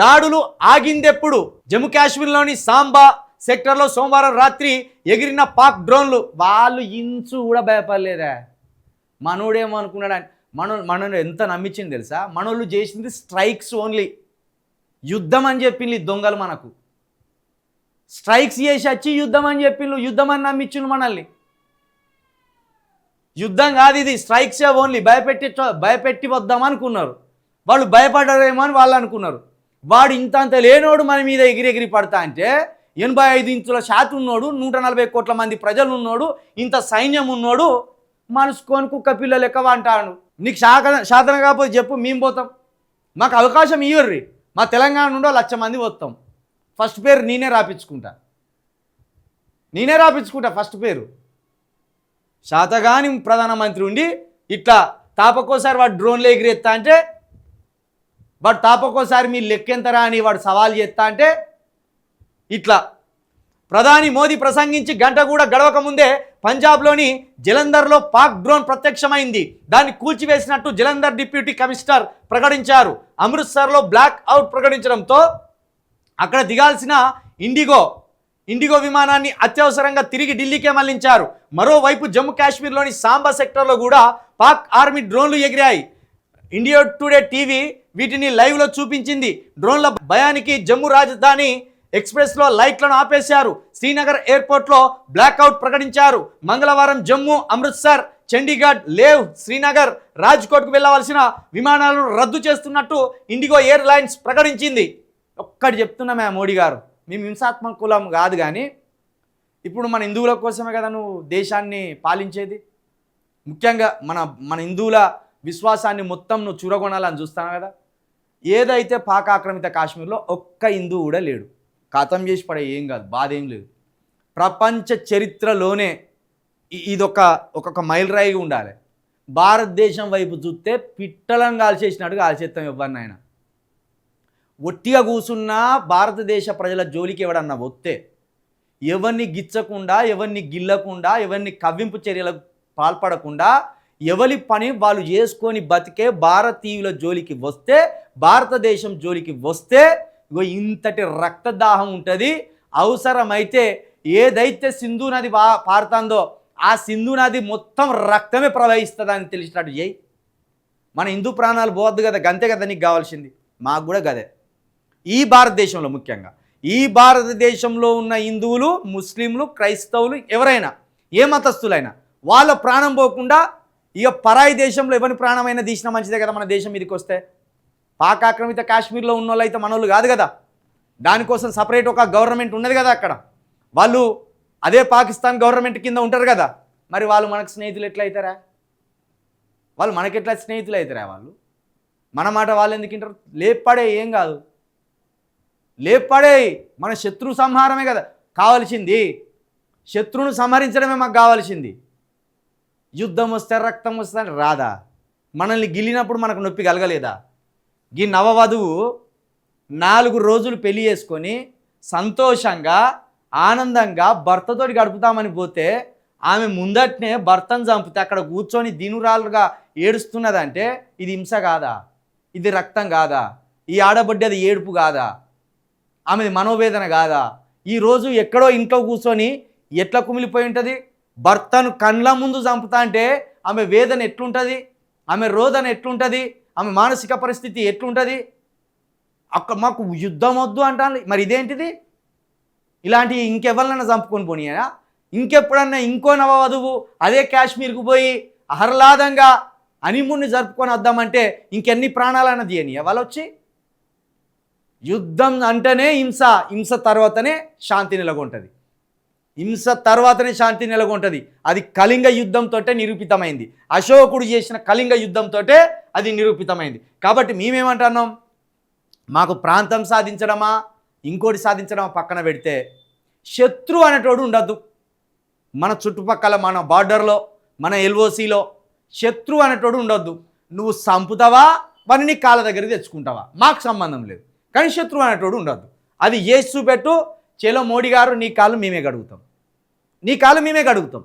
దాడులు ఆగిందెప్పుడు? జమ్మూ కాశ్మీర్లోని సాంబా సెక్టర్లో సోమవారం రాత్రి ఎగిరిన పాక్ డ్రోన్లు. వాళ్ళు ఇంచు కూడా భయపడలేదా? మనోడేమో అనుకున్నాడు. మనోడు ఎంత నమ్మించింది తెలుసా? మనోళ్ళు చేసింది స్ట్రైక్స్ ఓన్లీ. యుద్ధం అని చెప్పింది దొంగలు. మనకు స్ట్రైక్స్ చేసి వచ్చి యుద్ధం అని చెప్పిండ్రు. యుద్ధం అని నమ్మించిండు మనల్ని. యుద్ధం కాదు ఇది, స్ట్రైక్సే ఓన్లీ. భయపెట్టి వద్దాం అనుకున్నారు వాళ్ళు. భయపడరేమో అని వాళ్ళు అనుకున్నారు. వాడు ఇంత లేనోడు మన మీద ఎగిరెగిరి పడతా అంటే 85 ఇంచుల శాతం ఉన్నోడు, 140 కోట్ల మంది ప్రజలు ఉన్నోడు, ఇంత సైన్యం ఉన్నోడు మనసుకొని కుక్క పిల్ల లెక్క అంటాడు. నీకు శాతన కాకపోతే చెప్పు, మేము పోతాం. మాకు అవకాశం ఇవ్వర్రి. మా తెలంగాణ నుండి 1,00,000 మంది వస్తాం. ఫస్ట్ పేరు నేనే రాపించుకుంటా ఫస్ట్ పేరు. శాతగాని ప్రధానమంత్రి ఉండి ఇట్లా తాపకోసారి వాడు డ్రోన్లు ఎగిరెత్తా అంటే, వాడు తాపకోసారి మీ లెక్కెంతరా అని వాడు సవాల్ చేస్తా అంటే ఇట్లా. ప్రధాని మోదీ ప్రసంగించి గంట కూడా గడవక ముందే పంజాబ్లోని జలంధర్లో పాక్ డ్రోన్ ప్రత్యక్షమైంది. దాన్ని కూల్చివేసినట్టు జలంధర్ డిప్యూటీ కమిషనర్ ప్రకటించారు. అమృత్సర్లో బ్లాక్ అవుట్ ప్రకటించడంతో అక్కడ దిగాల్సిన ఇండిగో విమానాన్ని అత్యవసరంగా తిరిగి ఢిల్లీకే మళ్లించారు. మరోవైపు జమ్మూ కాశ్మీర్లోని సాంబా సెక్టర్లో కూడా పాక్ ఆర్మీ డ్రోన్లు ఎగిరాయి. ఇండియా టుడే టీవీ వీటిని లైవ్లో చూపించింది. డ్రోన్ల భయానికి జమ్మూ రాజధాని ఎక్స్ప్రెస్లో లైట్లను ఆపేశారు. శ్రీనగర్ ఎయిర్పోర్ట్లో బ్లాక్అవుట్ ప్రకటించారు. మంగళవారం జమ్మూ, అమృత్సర్, చండీగఢ్, లేహ్, శ్రీనగర్, రాజ్కోట్కు వెళ్లవలసిన విమానాలను రద్దు చేస్తున్నట్టు ఇండిగో ఎయిర్లైన్స్ ప్రకటించింది. ఒక్కటి చెప్తున్నా మోడీ గారు, మేము హింసాత్మక కులం కాదు, కానీ ఇప్పుడు మన హిందువుల కోసమే కదా నువ్వు దేశాన్ని పాలించేది. ముఖ్యంగా మన హిందువుల విశ్వాసాన్ని మొత్తం నువ్వు చూరగొనాలని చూస్తాను కదా. ఏదైతే పాక్ ఆక్రమిత కాశ్మీర్లో ఒక్క హిందువు కూడా లేడు. ఖతం చేసి పడే ఏం కాదు, బాధ ఏం లేదు. ప్రపంచ చరిత్రలోనే ఇదొక మైలురాయిగా ఉండాలి. భారతదేశం వైపు చూస్తే పిట్టలను కాల్చేసినట్టుగా కాల్చేస్తాం ఎవరినైనా. ఒట్టిగా కూసున్నా భారతదేశ ప్రజల జోలికి ఎవడన్నా వస్తే ఎవరిని గిచ్చకుండా, ఎవరిని గిల్లకుండా, ఎవరిని కవ్వింపు చర్యలకు పాల్పడకుండా ఎవరి పని వాళ్ళు చేసుకొని బతికే భారతీయుల జోలికి వస్తే, భారతదేశం జోలికి వస్తే ఇంతటి రక్తదాహం ఉంటుంది. అవసరమైతే ఏదైతే సింధు నది పారుతుందో ఆ సింధు నది మొత్తం రక్తమే ప్రవహిస్తుందని తెలిసినట్టు చేయి. మన హిందూ ప్రాణాలు పోవద్దు కదా, గంతే కదా నీకు కావాల్సింది. మాకు కూడా గదే. ఈ భారతదేశంలో ముఖ్యంగా ఈ భారతదేశంలో ఉన్న హిందువులు, ముస్లింలు, క్రైస్తవులు, ఎవరైనా ఏ మతస్థులైనా వాళ్ళ ప్రాణం పోకుండా ఇక పరాయి దేశంలో ఎవరి ప్రాణమైనా తీసినా మంచిదే కదా. మన దేశం మీదకి వస్తే పాక్ ఆక్రమిత కాశ్మీర్లో ఉన్న వాళ్ళు అయితే మనోళ్ళు కాదు కదా. దానికోసం సపరేట్ ఒక గవర్నమెంట్ ఉన్నది కదా అక్కడ. వాళ్ళు అదే పాకిస్తాన్ గవర్నమెంట్ కింద ఉంటారు కదా. మరి వాళ్ళు మనకు స్నేహితులు ఎట్లా అవుతారా? వాళ్ళు మనకెట్లా స్నేహితులు అవుతారా? వాళ్ళు మన మాట వాళ్ళు ఎందుకు వింటారు? లేపడే ఏం కాదు, లేపడే. మన శత్రు సంహారమే కదా కావాల్సింది. శత్రువును సంహరించడమే మాకు కావాల్సింది. యుద్ధం వస్తే, రక్తం వస్తే అని రాదా? మనల్ని గిల్లినప్పుడు మనకు నొప్పి కలగలేదా? ఈ నవవధువు 4 రోజులు పెళ్లి చేసుకొని సంతోషంగా ఆనందంగా భర్తతోటి గడుపుతామని పోతే ఆమె ముందట్నే భర్తను చంపితే అక్కడ కూర్చొని దినురాలుగా ఏడుస్తున్నదంటే ఇది హింస కాదా? ఇది రక్తం కాదా? ఈ ఆడబడ్డది ఏడుపు కాదా? ఆమెది మనోవేదన కాదా? ఈరోజు ఎక్కడో ఇంట్లో కూర్చొని ఎట్లా కుమిలిపోయి ఉంటుంది? భర్తను కండ్ల ముందు చంపుతా అంటే ఆమె వేదన ఎట్లుంటుంది? ఆమె రోదన ఎట్లుంటుంది? ఆమె మానసిక పరిస్థితి ఎట్లుంటుంది? అక్కడ మాకు యుద్ధం వద్దు అంటాను. మరి ఇదేంటిది? ఇలాంటి ఇంకెవరినైనా చంపుకొని పోనీయా? ఇంకెప్పుడన్నా ఇంకో నవవధువు అదే కాశ్మీర్కు పోయి ఆహ్లాదంగా హనీమూన్ని జరుపుకొని వద్దామంటే ఇంకెన్ని ప్రాణాలైనా తీయనియా వాళ్ళు వచ్చి? యుద్ధం అంటేనే హింస, హింస తర్వాతనే శాంతి నెలకొంటుంది. హింస తర్వాతనే శాంతి నెలకొంటుంది. అది కళింగ యుద్ధంతో నిరూపితమైంది. అశోకుడు చేసిన కళింగ యుద్ధంతో అది నిరూపితమైంది. కాబట్టి మేమేమంటున్నాం, మాకు ప్రాంతం సాధించడమా ఇంకోటి సాధించడమా పక్కన పెడితే శత్రు అనేటోడు ఉండద్దు. మన చుట్టుపక్కల, మన బార్డర్లో, మన ఎల్ఓసిలో శత్రు అనేటోడు ఉండొద్దు. నువ్వు చంపుతావా వాడిని నీ కాళ్ళ దగ్గరికి తెచ్చుకుంటావా మాకు సంబంధం లేదు, కానీ శత్రువు అనేటోడు ఉండద్దు. అది చేసి చూపెట్టు. చేలో మోడీ గారు నీ కాళ్ళు మేమే గడుగుతాం, నీ కాళ్ళు మేమే గడుగుతాం.